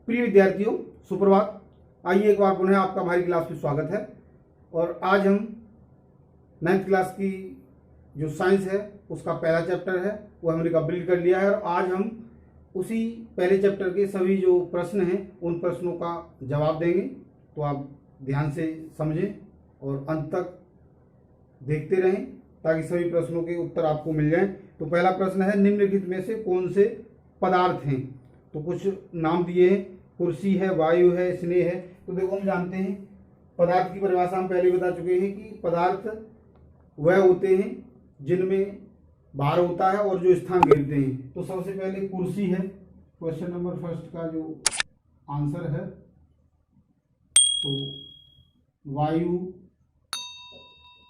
प्रिय विद्यार्थियों, सुप्रभात। आइए एक बार पुनः आपका हमारी क्लास में स्वागत है। और आज हम 9th क्लास की जो साइंस है उसका पहला चैप्टर है वो हमने कंप्लीट कर लिया है। और आज हम उसी पहले चैप्टर के सभी जो प्रश्न हैं उन प्रश्नों का जवाब देंगे। तो आप ध्यान से समझें और अंत तक देखते रहें ताकि सभी प्रश्नों के उत्तर आपको मिल जाएं। तो पहला प्रश्न है, निम्नलिखित में से कौन से पदार्थ हैं? तो कुछ नाम दिए हैं, कुर्सी है, वायु है, स्नेह है। तो देखो, हम जानते हैं पदार्थ की परिभाषा हम पहले बता चुके हैं कि पदार्थ वह होते हैं जिनमें भार होता है और जो स्थान घेरते हैं। तो सबसे पहले कुर्सी है, क्वेश्चन नंबर फर्स्ट का जो आंसर है। तो वायु,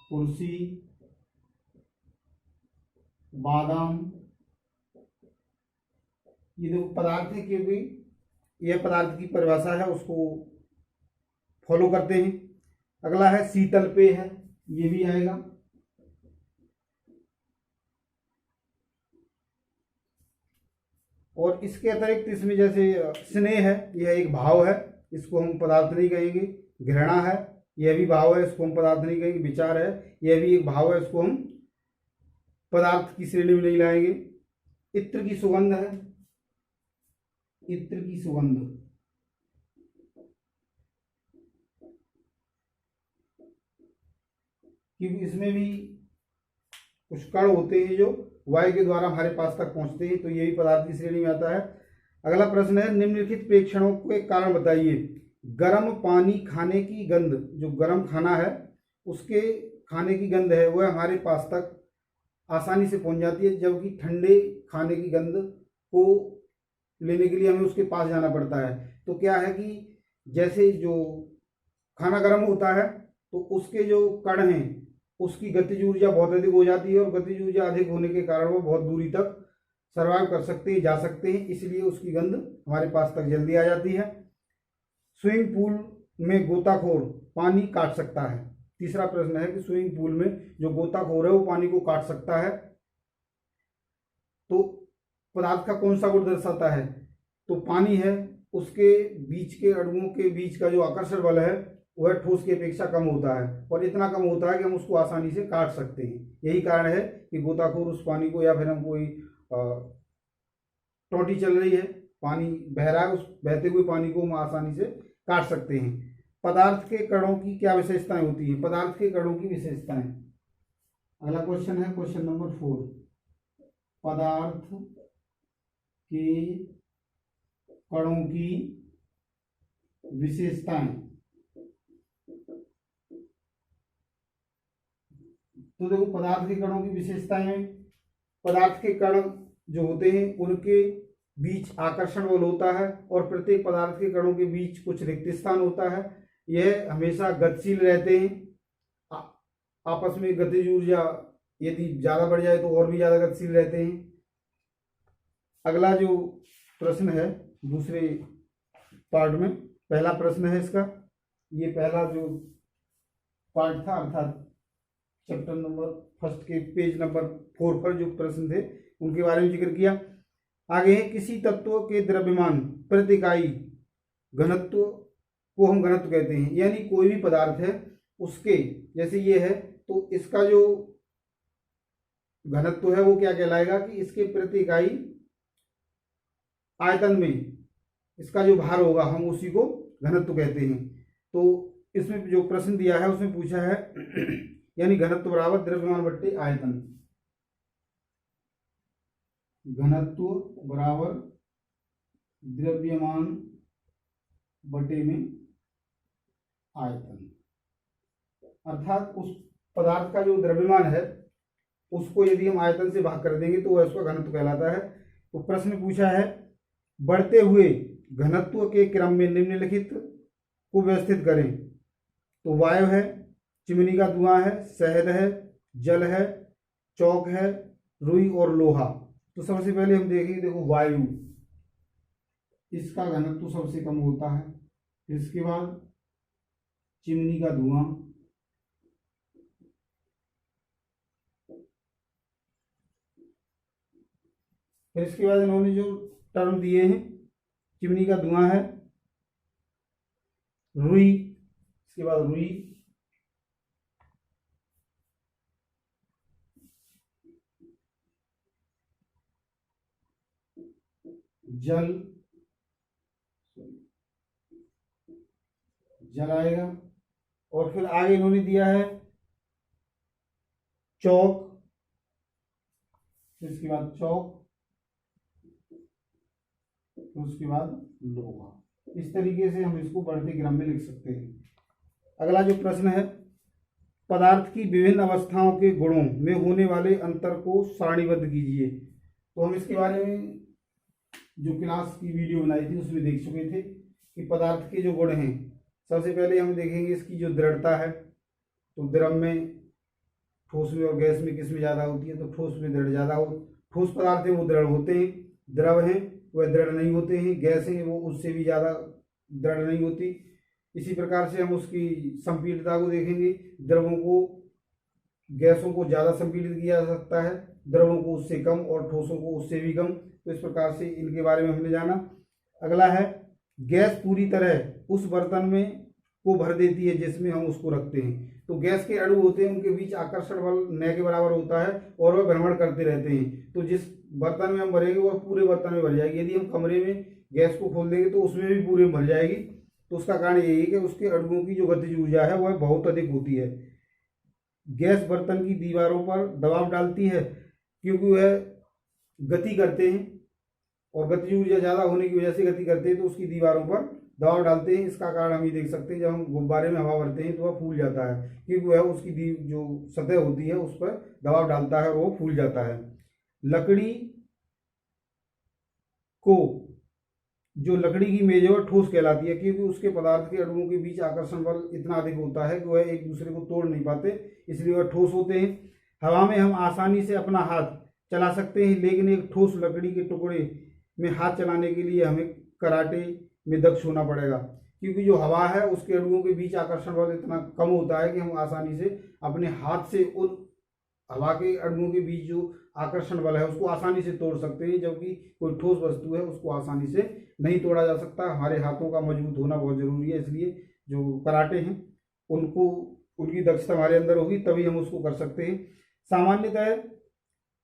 कुर्सी, बादाम, ये दो पदार्थ है क्योंकि यह पदार्थ की परिभाषा है उसको फॉलो करते हैं। अगला है शीतल पेय है, ये भी आएगा। और इसके अतिरिक्त इसमें जैसे स्नेह है, यह एक भाव है, इसको हम पदार्थ नहीं कहेंगे। घृणा है, यह भी भाव है, इसको हम पदार्थ नहीं कहेंगे। विचार है, यह भी एक भाव है, इसको हम पदार्थ की श्रेणी में नहीं लाएंगे। इत्र की सुगंध है, इत्र की सुगंध, क्योंकि इसमें भी कुछ कण होते हैं जो वायु के द्वारा हमारे पास तक पहुंचते हैं, तो ये भी पदार्थ की श्रेणी में आता है। अगला प्रश्न है, निम्नलिखित प्रेक्षणों के कारण बताइए। गर्म पानी खाने की गंध, जो गर्म खाना है उसके खाने की गंध है वह हमारे पास तक आसानी से पहुंच जाती है, जबकि ठंडे खाने की गंध को लेने के लिए हमें उसके पास जाना पड़ता है। तो क्या है कि जैसे जो खाना गर्म होता है तो उसके जो कण हैं उसकी गतिज ऊर्जा बहुत अधिक हो जाती है, और गतिज ऊर्जा अधिक होने के कारण वो बहुत दूरी तक सर्वाइव कर सकते हैं, जा सकते हैं, इसलिए उसकी गंध हमारे पास तक जल्दी आ जाती है। स्विमिंग पूल में गोताखोर पानी काट सकता है। तीसरा प्रश्न है कि स्विमिंग पूल में जो गोताखोर है वो पानी को काट सकता है, तो पदार्थ का कौन सा गुण दर्शाता है? तो पानी है, उसके बीच के अणुओं के बीच का जो आकर्षण बल है वह ठोस की अपेक्षा कम होता है, और इतना कम होता है कि हम उसको आसानी से काट सकते हैं। यही कारण है कि गोताखोर उस पानी को, या फिर हम कोई टोटी चल रही है, पानी बह रहा है, उस बहते हुए पानी को हम आसानी से काट सकते हैं। पदार्थ के कणों की क्या विशेषताएं होती हैं? पदार्थ के कणों की विशेषताएं, अगला क्वेश्चन है, क्वेश्चन नंबर 4। पदार्थ के कणों की विशेषताएं। तो देखो, पदार्थ के कणों की विशेषताएं, पदार्थ के कण जो होते हैं उनके बीच आकर्षण बल होता है, और प्रत्येक पदार्थ के कणों के बीच कुछ रिक्त स्थान होता है। यह हमेशा गतिशील रहते हैं, आपस में गतिज ऊर्जा यदि ज्यादा बढ़ जाए तो और भी ज्यादा गतिशील रहते हैं। अगला जो प्रश्न है दूसरे पार्ट में, पहला प्रश्न है इसका, ये पहला जो पार्ट था अर्थात चैप्टर नंबर फर्स्ट के पेज नंबर 4 पर जो प्रश्न थे उनके बारे में जिक्र किया। आगे है, किसी तत्व के द्रव्यमान प्रति इकाई घनत्व को हम घनत्व कहते हैं। यानी कोई भी पदार्थ है उसके, जैसे ये है, तो इसका जो घनत्व है वो क्या कहलाएगा कि इसके प्रति इकाई आयतन में इसका जो भार होगा हम उसी को घनत्व कहते हैं। तो इसमें जो प्रश्न दिया है उसमें पूछा है यानी घनत्व बराबर द्रव्यमान बट्टे आयतन, घनत्व बराबर द्रव्यमान बटे में आयतन, अर्थात उस पदार्थ का जो द्रव्यमान है उसको यदि हम आयतन से भाग कर देंगे तो वह उसका घनत्व कहलाता है। तो प्रश्न पूछा है, बढ़ते हुए घनत्व के क्रम में निम्नलिखित को व्यवस्थित करें। तो वायु है, चिमनी का धुआं है, शहद है, जल है, चौक है, रुई और लोहा। तो सबसे पहले हम देखेंगे, देखो वायु, इसका घनत्व सबसे कम होता है। इसके बाद चिमनी का धुआं, फिर इसके बाद इन्होंने जो टर्म दिए हैं, चिमनी का धुआं है, रुई, इसके बाद रुई, जल, जल आएगा। और फिर आगे इन्होंने दिया है चौक, इसके बाद चौक, उसके बाद लोहा। इस तरीके से हम इसको बढ़ते क्रम में लिख सकते हैं। अगला जो प्रश्न है, पदार्थ की विभिन्न अवस्थाओं के गुणों में होने वाले अंतर को सारणीबद्ध कीजिए। तो हम इसके बारे में जो क्लास की वीडियो बनाई थी उसमें देख चुके थे कि पदार्थ के जो गुण हैं, सबसे पहले हम देखेंगे इसकी जो दृढ़ता है। तो द्रव में, ठोस में और गैस में किस में ज़्यादा होती है? तो ठोस में दृढ़ ज़्यादा हो। ठोस पदार्थ है वो दृढ़ होते हैं, द्रव हैं वह दृढ़ नहीं होते हैं, गैस हैं वो उससे भी ज़्यादा दृढ़ नहीं होती। इसी प्रकार से हम उसकी संपीड़ितता को देखेंगे। द्रवों को, गैसों को ज़्यादा संपीड़ित किया जा सकता है, द्रवों को उससे कम और ठोसों को उससे भी कम। तो इस प्रकार से इनके बारे में हमने जाना। अगला है, गैस पूरी तरह उस बर्तन में को भर देती है जिसमें हम उसको रखते हैं। तो गैस के अणु होते हैं, उनके बीच आकर्षण बल न के बराबर होता है और वह भ्रमण करते रहते हैं। तो जिस बर्तन में हम भरेंगे वह पूरे बर्तन में भर जाएगी। यदि हम कमरे में गैस को खोल देंगे तो उसमें भी पूरे में भर जाएगी। तो उसका कारण यही है कि उसके अणुओं की जो गतिज ऊर्जा है वह बहुत अधिक होती है। गैस बर्तन की दीवारों पर दबाव डालती है क्योंकि वह गति करते हैं और गतिज ऊर्जा ज़्यादा होने की वजह से गति करते हैं, तो उसकी दीवारों पर दबाव डालते हैं। इसका कारण हम ये देख सकते हैं, जब हम गुब्बारे में हवा भरते हैं तो वह फूल जाता है क्योंकि वह उसकी जो सतह होती है उस पर दबाव डालता है और वो फूल जाता है। लकड़ी को, जो लकड़ी की मेज है वह ठोस कहलाती है क्योंकि उसके पदार्थ के अणुओं के बीच आकर्षण बल इतना अधिक होता है कि वह एक दूसरे को तोड़ नहीं पाते, इसलिए वह ठोस होते हैं। हवा में हम आसानी से अपना हाथ चला सकते हैं, लेकिन एक ठोस लकड़ी के टुकड़े में हाथ चलाने के लिए हमें कराटे में दक्ष होना पड़ेगा क्योंकि जो हवा है उसके अणुओं के बीच आकर्षण बल इतना कम होता है कि हम आसानी से अपने हाथ से उन हवा के अणुओं के बीच जो आकर्षण बल है उसको आसानी से तोड़ सकते हैं, जबकि कोई ठोस वस्तु है उसको आसानी से नहीं तोड़ा जा सकता। हमारे हाथों का मजबूत होना बहुत जरूरी है, इसलिए जो कराटे हैं उनको, उनकी दक्षता हमारे अंदर होगी तभी हम उसको कर सकते हैं। सामान्यतः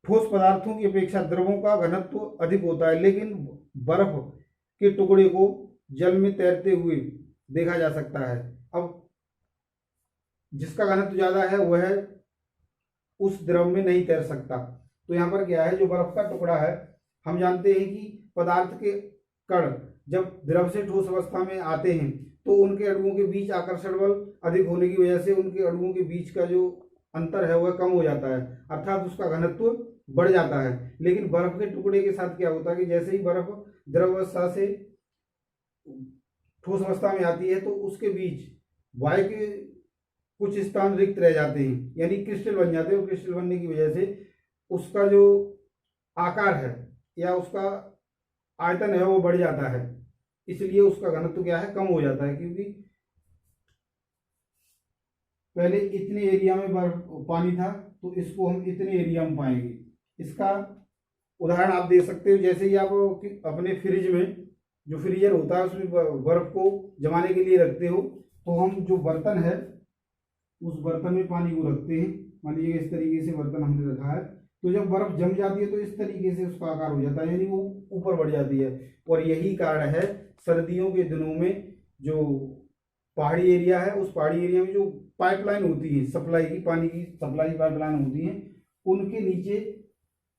ठोस पदार्थों की अपेक्षा द्रवों का घनत्व अधिक होता है, लेकिन बर्फ के टुकड़े को जल में तैरते हुए देखा जा सकता है। अब जिसका घनत्व ज्यादा है वह उस द्रव में नहीं तैर सकता। तो यहाँ पर क्या है, जो बर्फ का टुकड़ा है, हम जानते हैं कि पदार्थ के कण जब द्रव से ठोस अवस्था में आते हैं तो उनके अणुओं के बीच आकर्षण बल अधिक होने की वजह से उनके अणुओं के बीच का जो अंतर है वह कम हो जाता है, अर्थात उसका घनत्व बढ़ जाता है। लेकिन बर्फ के टुकड़े के साथ क्या होता है कि जैसे ही बर्फ द्रव अवस्था से ठोस अवस्था में आती है तो उसके बीच वायु के कुछ स्थान रिक्त रह जाते हैं, यानी क्रिस्टल बन जाते हैं, और क्रिस्टल बनने की वजह से उसका जो आकार है या उसका आयतन है वो बढ़ जाता है, इसलिए उसका घनत्व क्या है, कम हो जाता है। क्योंकि पहले इतने एरिया में बर्फ पानी था तो इसको हम इतने एरिया में पाएंगे। इसका उदाहरण आप दे सकते हो, जैसे ही आप अपने फ्रिज में जो फ्रीजर होता है उसमें बर्फ को जमाने के लिए रखते हो, तो हम जो बर्तन है उस बर्तन में पानी को रखते हैं। मान लीजिए इस तरीके से बर्तन हमने रखा है, तो जब बर्फ जम जाती है तो इस तरीके से उसका आकार हो जाता है, यानी वो ऊपर बढ़ जाती है। और यही कारण है सर्दियों के दिनों में जो पहाड़ी एरिया है उस पहाड़ी एरिया में जो पाइपलाइन होती है सप्लाई की, पानी की सप्लाई पाइपलाइन होती है, उनके नीचे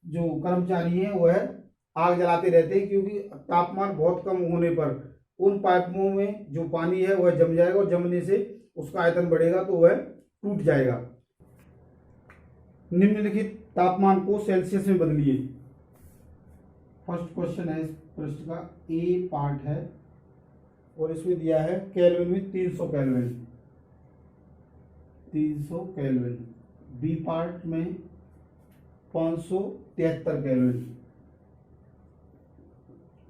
जो कर्मचारी हैं वह आग जलाते रहते हैं क्योंकि तापमान बहुत कम होने पर उन पाइपों में जो पानी है वह जम जाएगा और जमने से उसका आयतन बढ़ेगा तो वह टूट जाएगा। निम्नलिखित तापमान को सेल्सियस में बदलिए। फर्स्ट क्वेश्चन है इस प्रश्न का, ए पार्ट है और इसमें दिया है केल्विन में 300 केल्विन, 300 केल्विन। बी पार्ट में 573 केल्विन।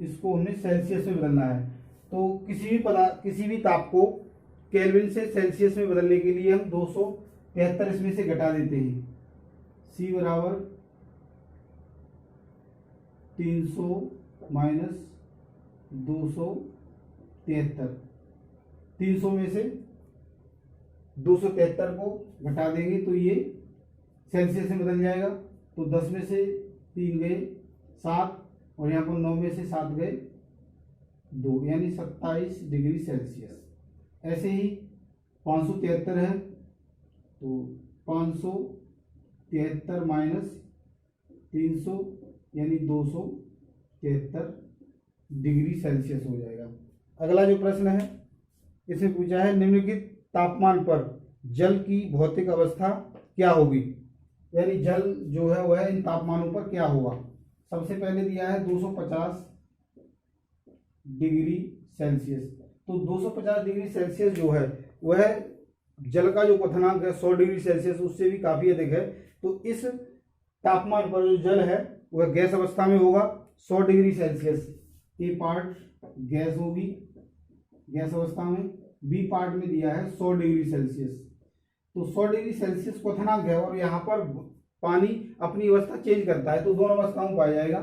इसको हमने सेल्सियस में बदलना है। तो किसी भी ताप को केल्विन से सेल्सियस में बदलने के लिए हम 273 इसमें से घटा देते हैं। C बराबर 300 माइनस 273, 300 में से 273 को घटा देंगे तो ये सेल्सियस में बदल जाएगा। तो 10 में से 3 गए 7 और यहाँ पर 9 में से 7 गए 2 यानी 27 डिग्री सेल्सियस। ऐसे ही 573 है तो 573 माइनस 300 यानी 273 डिग्री सेल्सियस हो जाएगा। अगला जो प्रश्न है इसमें पूछा है निम्नलिखित तापमान पर जल की भौतिक अवस्था क्या होगी, यानी जल जो है वह इन तापमानों पर क्या होगा। सबसे पहले दिया है 250 डिग्री सेल्सियस। तो 250 डिग्री सेल्सियस जो है वह जल का जो क्वथनांक है 100 डिग्री सेल्सियस उससे भी काफी अधिक है। तो इस तापमान पर जो जल है वह गैस अवस्था में होगा 100 डिग्री सेल्सियस। ए पार्ट गैस होगी गैस अवस्था में, बी पार्ट में दिया है 100 डिग्री सेल्सियस। तो 100 डिग्री सेल्सियस क्वथनांक है और यहाँ पर पानी अपनी अवस्था चेंज करता है तो दोनों अवस्थाओं में पाया जाएगा,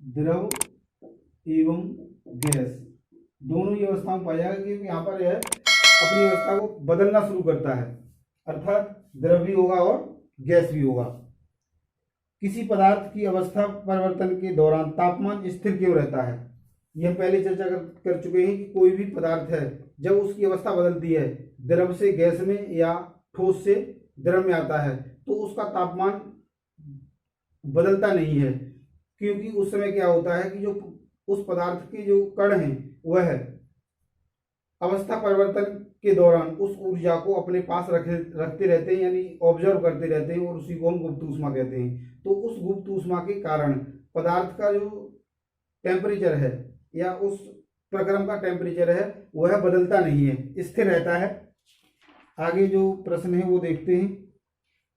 द्रव एवं गैस दोनों ही अवस्थाओं में पाया जाएगा, क्योंकि यहाँ पर यह अपनी अवस्था को बदलना शुरू करता है, अर्थात द्रव भी होगा और गैस भी होगा। किसी पदार्थ की अवस्था परिवर्तन के दौरान तापमान स्थिर क्यों रहता है। यह पहले चर्चा कर चुके हैं कि कोई भी पदार्थ है जब उसकी अवस्था बदलती है, द्रव से गैस में या ठोस से द्रव में आता है, तो उसका तापमान बदलता नहीं है, क्योंकि उस समय क्या होता है कि जो उस पदार्थ के जो कण हैं वह अवस्था परिवर्तन के दौरान उस ऊर्जा को अपने पास रखते रहते हैं, यानी ऑब्जर्व करते रहते हैं, और उसी को हम गुप्त ऊष्मा कहते हैं। तो उस गुप्त ऊष्मा के कारण पदार्थ का जो टेम्परेचर है या उस प्रक्रम का टेम्परेचर है वह बदलता नहीं है, स्थिर रहता है। आगे जो प्रश्न है वो देखते हैं।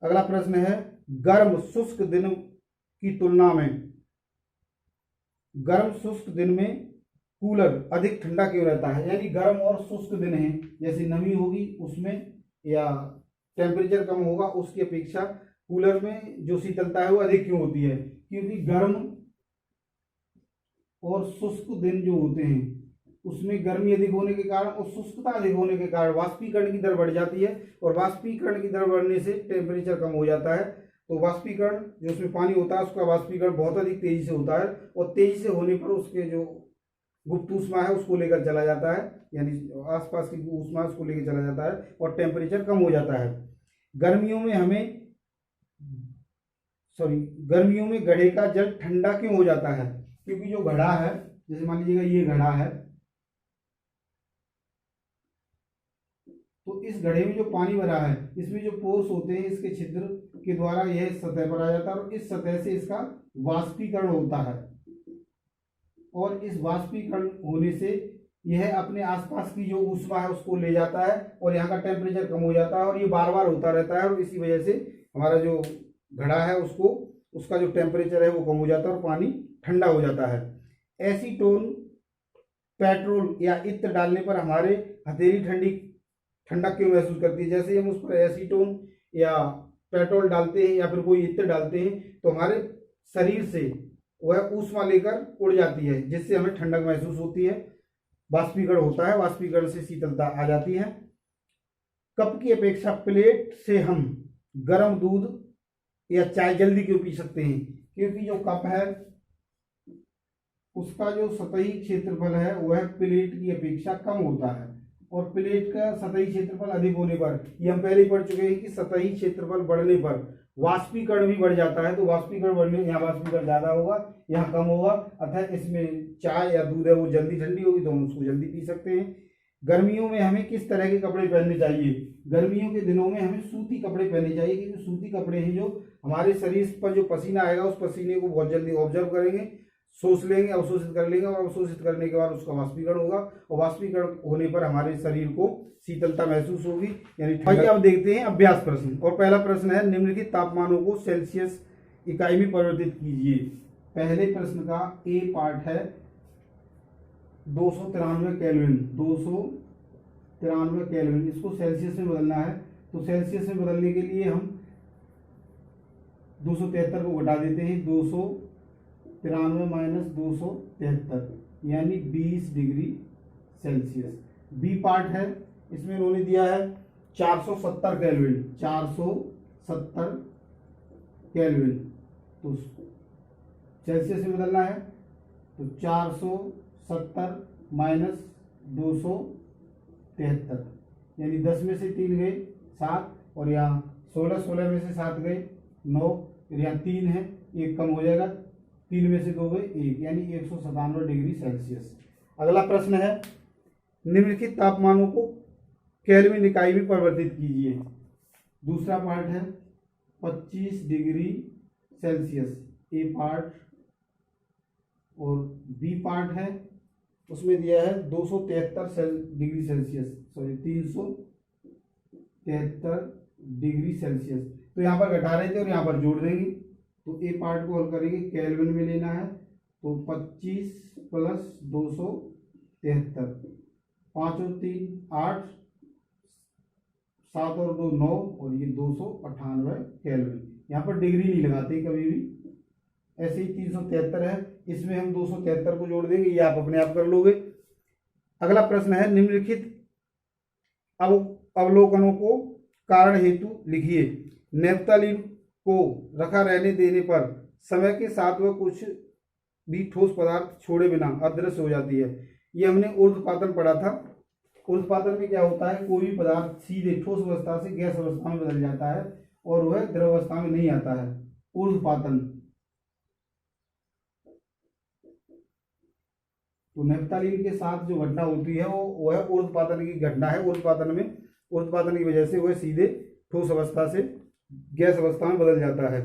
अगला प्रश्न है गर्म शुष्क दिन की तुलना में गर्म शुष्क दिन में कूलर अधिक ठंडा क्यों रहता है। यानी गर्म और शुष्क दिन है, जैसे नमी होगी उसमें या टेम्परेचर कम होगा उसकी अपेक्षा कूलर में जो शीतलता है वो अधिक क्यों होती है। क्योंकि गर्म और शुष्क दिन जो होते हैं उसमें गर्मी अधिक होने के कारण और शुष्कता अधिक होने के कारण वाष्पीकरण की दर बढ़ जाती है, और वाष्पीकरण की दर बढ़ने से टेम्परेचर कम हो जाता है। तो वाष्पीकरण जो उसमें पानी होता है उसका वाष्पीकरण बहुत अधिक तेजी से होता है, और तेजी से होने पर उसके जो गुप्त ऊष्मा है उसको लेकर चला जाता है, यानी आसपास की ऊष्मा उसको लेकर चला जाता है और टेम्परेचर कम हो जाता है। गर्मियों में घड़े का जल ठंडा क्यों हो जाता है। क्योंकि जो घड़ा है, जैसे मान लीजिएगा ये घड़ा है, तो इस घड़े में जो पानी भरा है इसमें जो पोर्स होते हैं इसके छिद्र के द्वारा यह सतह पर आ जाता है, और इस सतह से इसका वाष्पीकरण होता है, और इस वाष्पीकरण होने से यह अपने आसपास की जो ऊष्मा है उसको ले जाता है और यहाँ का टेम्परेचर कम हो जाता है, और ये बार बार होता रहता है, और इसी वजह से हमारा जो घड़ा है उसका जो टेम्परेचर है वो कम हो जाता है और पानी ठंडा हो जाता है। एसीटोन पेट्रोल या इत्र डालने पर हमारे हथेली ठंडा क्यों महसूस करती है। जैसे हम उस पर एसीटोन या पेट्रोल डालते हैं या फिर कोई इत्र डालते हैं तो हमारे शरीर से वह ऊष्मा लेकर उड़ जाती है, जिससे हमें ठंडक महसूस होती है, वाष्पीकरण होता है, वाष्पीकरण से शीतलता आ जाती है। कप की अपेक्षा प्लेट से हम गर्म दूध या चाय जल्दी क्यों पी सकते हैं। क्योंकि जो कप है उसका जो सतही क्षेत्रफल है वह प्लेट की अपेक्षा कम होता है, और प्लेट का सतही क्षेत्रफल अधिक होने पर, ये हम पहले ही पढ़ चुके हैं कि सतही क्षेत्रफल बढ़ने पर वाष्पीकरण भी बढ़ जाता है। तो वाष्पीकरण बढ़ने, यहाँ वाष्पीकरण ज्यादा होगा यहाँ कम होगा, अतः इसमें चाय या दूध है वो जल्दी ठंडी होगी तो हम उसको जल्दी पी सकते हैं। गर्मियों में हमें किस तरह के कपड़े पहनने चाहिए। गर्मियों के दिनों में हमें सूती कपड़े पहनने चाहिए, क्योंकि सूती कपड़े हैं जो हमारे शरीर पर जो पसीना आएगा उस पसीने को बहुत जल्दी ऑब्जर्व करेंगे, सोच लेंगे, अवशोषित कर लेंगे, और अवशोषित करने के बाद उसका वाष्पीकरण होगा, और वाष्पीकरण होने पर हमारे शरीर को शीतलता महसूस होगी, यानी आइए अब देखते हैं अभ्यास प्रश्न। और पहला प्रश्न है निम्नलिखित तापमानों को सेल्सियस इकाई में परिवर्तित कीजिए। पहले प्रश्न का ए पार्ट है 293 केल्विन, 293 केल्विन, इसको सेल्सियस में बदलना है। तो सेल्सियस में बदलने के लिए हम 273 को घटा देते हैं, 293 माइनस 273 यानी 20 डिग्री सेल्सियस। बी पार्ट है इसमें इन्होंने दिया है 470 केल्विन, 470 केल्विन, तो सेल्सियस में बदलना है, तो 470 माइनस 273, यानी 10 में से 3 गए 7, और यहाँ 16 में से 7 गए 9, फिर यहाँ 3 है, एक कम हो जाएगा, 3 में से 2 गए 1, यानी 197 डिग्री सेल्सियस। अगला प्रश्न है, निम्नलिखित तापमानों को केल्विन इकाई में परिवर्तित कीजिए। दूसरा पार्ट है 25 डिग्री सेल्सियस, ए पार्ट, और बी पार्ट है उसमें दिया है 273 degree Celsius, sorry 373 degree Celsius. तो यहाँ पर घटा रहे थे और यहाँ पर जोड़ देंगे, तो ए पार्ट को हल करेंगे, केल्विन में लेना है, तो 25 प्लस 273, 5 और 3 8, 7 और 2 9, और ये 298 केल्विन। यहाँ पर डिग्री नहीं लगाते कभी भी, ऐसे ही 373 है, इसमें हम 273 को जोड़ देंगे, ये आप अपने आप कर लोगे। अगला प्रश्न है, निम्नलिखित अवलोकनों को कारण हेतु लिखिए। नेफ्थलीन को रखा रहने देने पर समय के साथ वह कुछ भी ठोस पदार्थ छोड़े बिना अदृश्य हो जाती है। ये हमने ऊर्ध्वपातन पढ़ा था। ऊर्ध्वपातन में क्या होता है, कोई भी पदार्थ सीधे ठोस अवस्था से गैस अवस्था में बदल जाता है और वह द्रव अवस्था में नहीं आता है, ऊर्ध्वपातन। तो नेफ्थलीन के साथ जो घटना होती है वो वह ऊर्ध्वपातन की घटना है। ऊर्ध्वपातन की वजह से वह सीधे ठोस अवस्था से गैस अवस्था में बदल जाता है।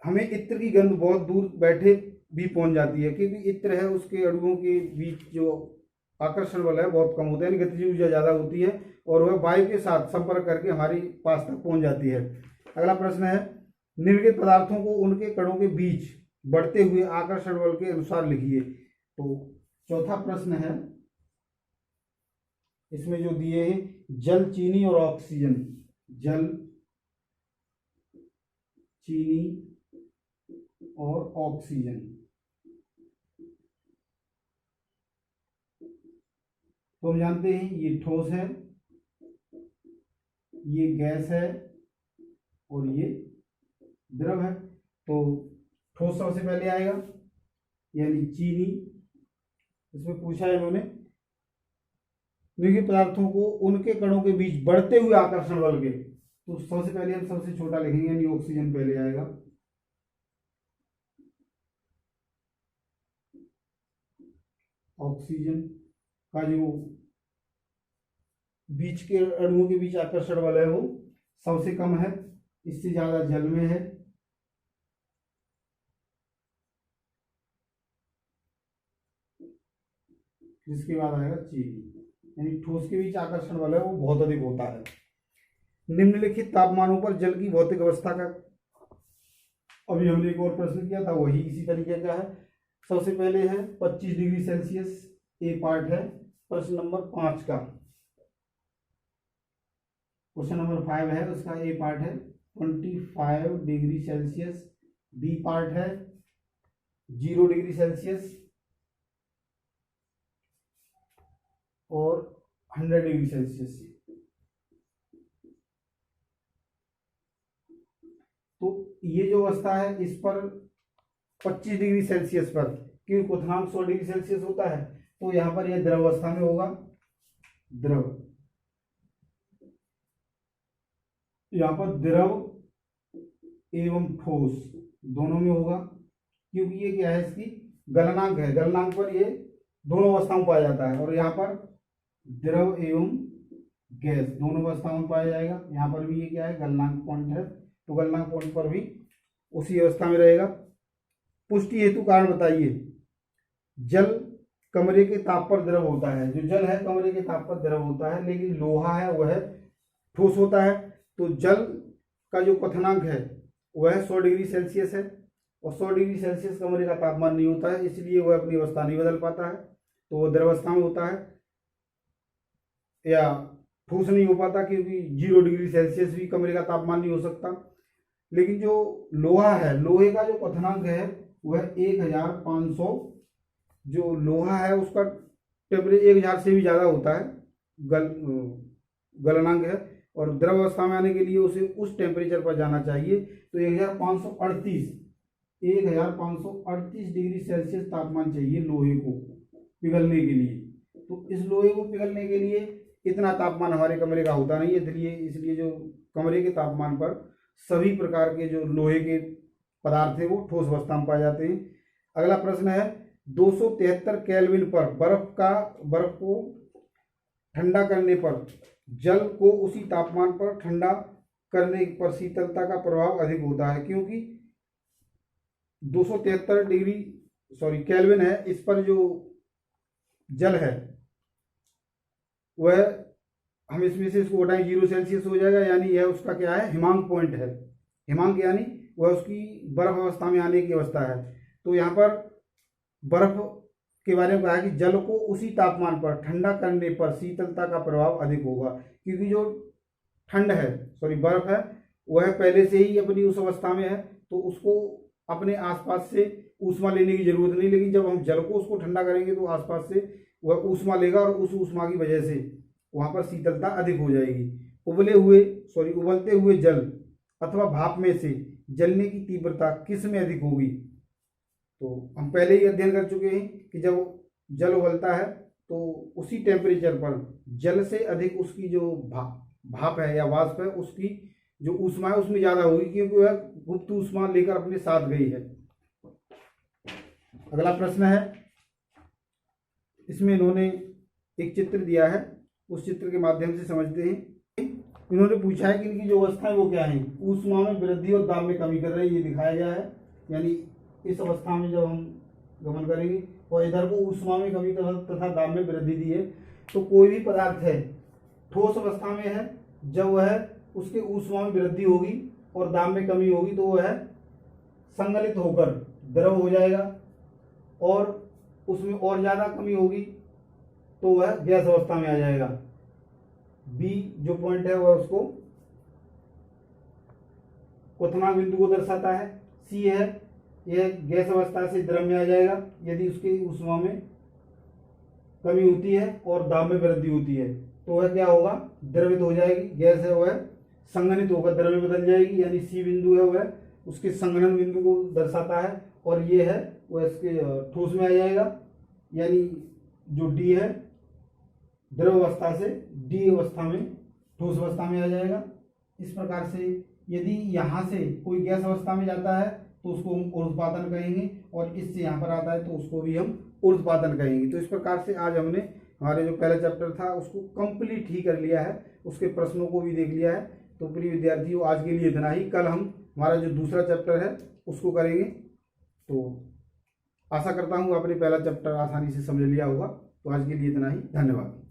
हमें इत्र की गंध बहुत दूर बैठे भी पहुंच जाती है, क्योंकि इत्र है उसके अणुओं के बीच जो आकर्षण बल है बहुत कम होता है, यानी गतिज ऊर्जा ज़्यादा होती है, और वह वायु के साथ संपर्क करके हमारी पास तक पहुंच जाती है। अगला प्रश्न है, निम्नलिखित पदार्थों को उनके कणों के बीच बढ़ते हुए आकर्षण बल के अनुसार लिखिए। तो चौथा प्रश्न है, इसमें जो दिए हैं जल, चीनी और ऑक्सीजन, जल, चीनी और ऑक्सीजन। तो हम जानते हैं ये ठोस है, ये गैस है और ये द्रव है। तो ठोस सबसे पहले आएगा, यानी चीनी। इसमें पूछा है इन्होंने निम्नलिखित पदार्थों को उनके कणों के बीच बढ़ते हुए आकर्षण बल के, तो सबसे पहले हम सबसे छोटा लिखेंगे, यानी ऑक्सीजन पहले आएगा। ऑक्सीजन का जो बीच के अणुओं के बीच आकर्षण बल है वो सबसे कम है, इससे ज्यादा जल में है। जिसके बाद आएगा चीनी, यानी ठोस के बीच आकर्षण बल है वो बहुत अधिक होता है। निम्नलिखित तापमानों पर जल की भौतिक अवस्था का, अभी हमने एक और प्रश्न किया था वही इसी तरीके का है। सबसे पहले है 25 डिग्री सेल्सियस, ए पार्ट है, प्रश्न नंबर 5 का। क्वेश्चन नंबर 5 है उसका ए पार्ट है 25 डिग्री सेल्सियस, बी पार्ट है 0 डिग्री सेल्सियस और 100 डिग्री सेल्सियस। तो ये जो अवस्था है इस पर 25 डिग्री सेल्सियस पर, क्योंकि क्वथनांक 100 डिग्री सेल्सियस होता है, तो यहां पर यह द्रव अवस्था में होगा, द्रव, यहां पर द्रव एवं ठोस दोनों में होगा, क्योंकि ये क्या है, इसकी गलनांक है, गलनांक पर ये दोनों अवस्थाओं में पाया जाता है, और यहाँ पर द्रव एवं गैस दोनों अवस्थाओं में पाया जाएगा। यहाँ पर भी ये क्या है, गलनांक पॉइंट है, तो गलनांक पॉइंट पर भी उसी अवस्था में रहेगा। पुष्टि हेतु कारण बताइए। जल कमरे के ताप पर द्रव होता है, जो जल है कमरे के ताप पर द्रव होता है, लेकिन लोहा है वह ठोस होता है। तो जल का जो क्वथनांक है वह 100 डिग्री सेल्सियस है, और 100 डिग्री सेल्सियस कमरे का तापमान नहीं होता है, इसलिए वह अपनी अवस्था नहीं बदल पाता है, तो वह द्रवस्था में होता है, या ठोस नहीं हो पाता, क्योंकि 0 डिग्री सेल्सियस भी कमरे का तापमान नहीं हो सकता। लेकिन जो लोहा है, लोहे का जो क्वथनांक है वह 1500, जो लोहा है उसका टेम्परेचर 1000 से भी ज़्यादा होता है गलनांक है, और द्रव अवस्था में आने के लिए उसे उस टेम्परेचर पर जाना चाहिए। तो 1538 डिग्री सेल्सियस तापमान चाहिए लोहे को पिघलने के लिए। तो इस लोहे को पिघलने के लिए इतना तापमान हमारे कमरे का होता नहीं है, इसलिए जो कमरे के तापमान पर सभी प्रकार के जो लोहे के पदार्थ हैं वो ठोस अवस्था में पाए जाते हैं। अगला प्रश्न है 273 केल्विन पर बर्फ को ठंडा करने पर जल को उसी तापमान पर ठंडा करने पर शीतलता का प्रभाव अधिक होता है, क्योंकि 273 केल्विन है, इस पर जो जल है वह हम इसमें से इसको हटाएं 0 सेल्सियस हो जाएगा, यानी यह उसका क्या है, हिमांक पॉइंट है। हिमांक यानी वह उसकी बर्फ अवस्था में आने की अवस्था है। तो यहाँ पर बर्फ के बारे में कहा है कि जल को उसी तापमान पर ठंडा करने पर शीतलता का प्रभाव अधिक होगा, क्योंकि जो बर्फ है वह पहले से ही अपनी उस अवस्था में है, तो उसको अपने आसपास से ऊष्मा लेने की जरूरत नहीं, लेकिन जब हम जल को उसको ठंडा करेंगे तो आसपास से वह ऊष्मा लेगा और उस ऊष्मा की वजह से वहाँ पर शीतलता अधिक हो जाएगी। उबलते हुए जल अथवा भाप में से जलने की तीव्रता किस में अधिक होगी? तो हम पहले ही अध्ययन कर चुके हैं कि जब जल उबलता है तो उसी टेम्परेचर पर जल से अधिक उसकी जो भाप है या वाष्प है, उसकी जो ऊष्मा है उसमें ज़्यादा होगी, क्योंकि वह गुप्त ऊष्मा लेकर अपने साथ गई है। अगला प्रश्न है, इसमें इन्होंने एक चित्र दिया है, उस चित्र के माध्यम से समझते हैं। इन्होंने पूछा है कि इनकी जो अवस्थाएं वो क्या हैं। ऊष्मा में वृद्धि और दाब में कमी कर रहे हैं, ये दिखाया गया है, यानी इस अवस्था में जब हम गमन करेंगे और इधर को ऊष्मा में कमी तथा दाब में वृद्धि दी है। तो कोई भी पदार्थ है ठोस अवस्था में है, जब वह उसके ऊष्मा में वृद्धि होगी और दाब में कमी होगी तो वह संगलित होकर द्रव हो जाएगा, और उसमें और ज़्यादा कमी होगी तो वह गैस अवस्था में आ जाएगा। बी जो पॉइंट है वह उसको क्वथनांक बिंदु को दर्शाता है। सी है यह गैस अवस्था से द्रव में आ जाएगा यदि उसकी ऊष्मा में कमी होती है और दाब में वृद्धि होती है, तो वह क्या होगा, द्रवित हो जाएगी। गैस है वह संघनित होकर द्रव में बदल जाएगी, यानी सी बिंदु है वह उसके संघनन बिंदु को दर्शाता है, और ये है वह इसके ठोस में आ जाएगा, यानी जो डी है द्रव अवस्था से डी अवस्था में ठोस अवस्था में आ जाएगा। इस प्रकार से यदि यहाँ से कोई गैस अवस्था में जाता है तो उसको हम ऊर्ध्वपातन कहेंगे, और इससे यहाँ पर आता है तो उसको भी हम ऊर्ध्वपातन कहेंगे। तो इस प्रकार से आज हमने हमारे जो पहला चैप्टर था उसको कंप्लीट ही कर लिया है, उसके प्रश्नों को भी देख लिया है। तो प्रिय विद्यार्थियों, आज के लिए इतना ही। कल हम हमारा जो दूसरा चैप्टर है उसको करेंगे। तो आशा करता हूँ आपने पहला चैप्टर आसानी से समझ लिया होगा। तो आज के लिए इतना ही, धन्यवाद।